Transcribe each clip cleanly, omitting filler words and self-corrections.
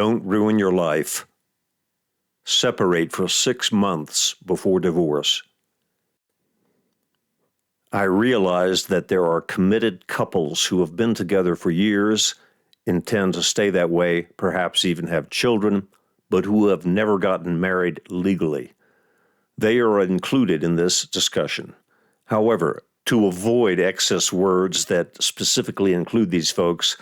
Don't ruin your life. Separate for 6 months before divorce. I realize that there are committed couples who have been together for years, intend to stay that way, perhaps even have children, but who have never gotten married legally. They are included in this discussion. However, to avoid excess words that specifically include these folks,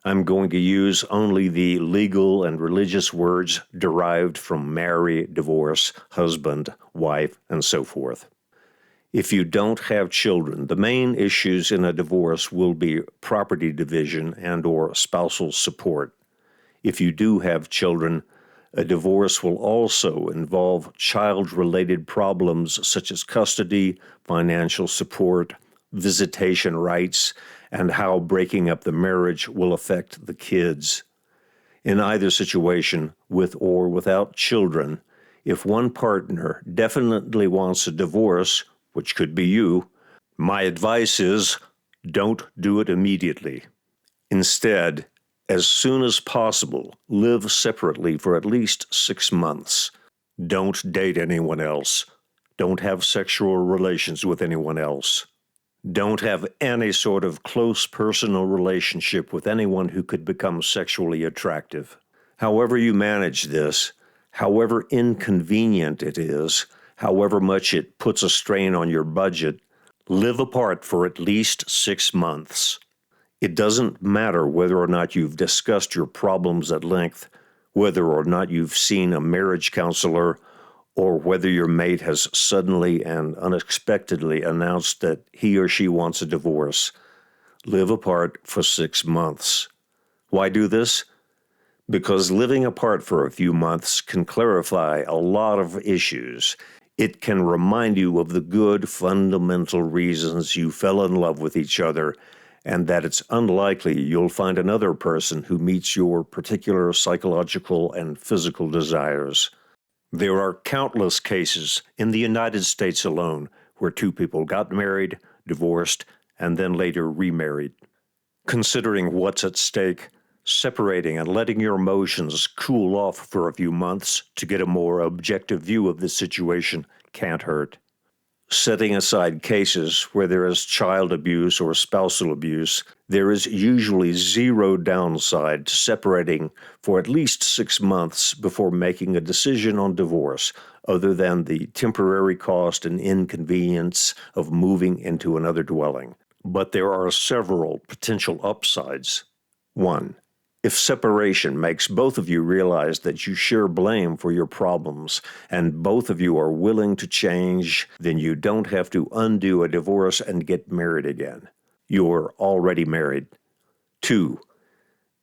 I'm going to use only the legal and religious words derived from marry, divorce, husband, wife, and so forth. If you don't have children, the main issues in a divorce will be property division and/or spousal support. If you do have children, a divorce will also involve child-related problems such as custody, financial support, visitation rights, and how breaking up the marriage will affect the kids. In either situation, with or without children, if one partner definitely wants a divorce, which could be you, my advice is don't do it immediately. Instead, as soon as possible, live separately for at least 6 months. Don't date anyone else. Don't have sexual relations with anyone else. Don't have any sort of close personal relationship with anyone who could become sexually attractive. However you manage this, however inconvenient it is, however much it puts a strain on your budget, live apart for at least 6 months. It doesn't matter whether or not you've discussed your problems at length, whether or not you've seen a marriage counselor, or whether your mate has suddenly and unexpectedly announced that he or she wants a divorce. Live apart for 6 months. Why do this? Because living apart for a few months can clarify a lot of issues. It can remind you of the good fundamental reasons you fell in love with each other, and that it's unlikely you'll find another person who meets your particular psychological and physical desires. There are countless cases in the United States alone where 2 people got married, divorced, and then later remarried. Considering what's at stake, separating and letting your emotions cool off for a few months to get a more objective view of the situation can't hurt. Setting aside cases where there is child abuse or spousal abuse, there is usually zero downside to separating for at least 6 months before making a decision on divorce, other than the temporary cost and inconvenience of moving into another dwelling. But there are several potential upsides. 1. If separation makes both of you realize that you share blame for your problems and both of you are willing to change, then you don't have to undo a divorce and get married again. You're already married. 2.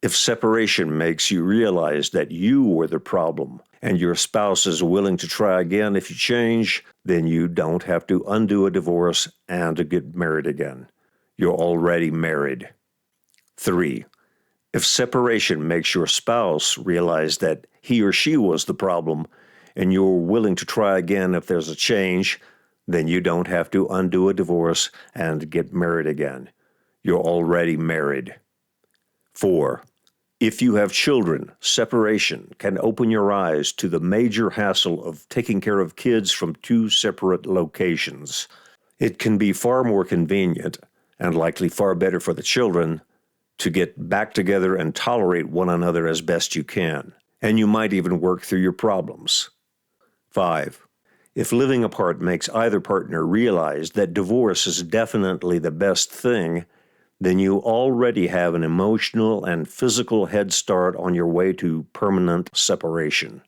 If separation makes you realize that you were the problem and your spouse is willing to try again if you change, then you don't have to undo a divorce and to get married again. You're already married. 3. If separation makes your spouse realize that he or she was the problem and you're willing to try again if there's a change, then you don't have to undo a divorce and get married again. You're already married. 4. If you have children, separation can open your eyes to the major hassle of taking care of kids from 2 separate locations. It can be far more convenient, and likely far better for the children, to get back together and tolerate one another as best you can, and you might even work through your problems. 5. If living apart makes either partner realize that divorce is definitely the best thing, then you already have an emotional and physical head start on your way to permanent separation.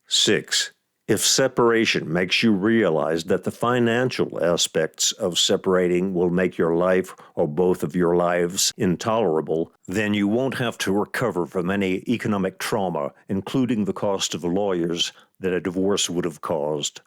6. If separation makes you realize that the financial aspects of separating will make your life or both of your lives intolerable, then you won't have to recover from any economic trauma, including the cost of lawyers, that a divorce would have caused.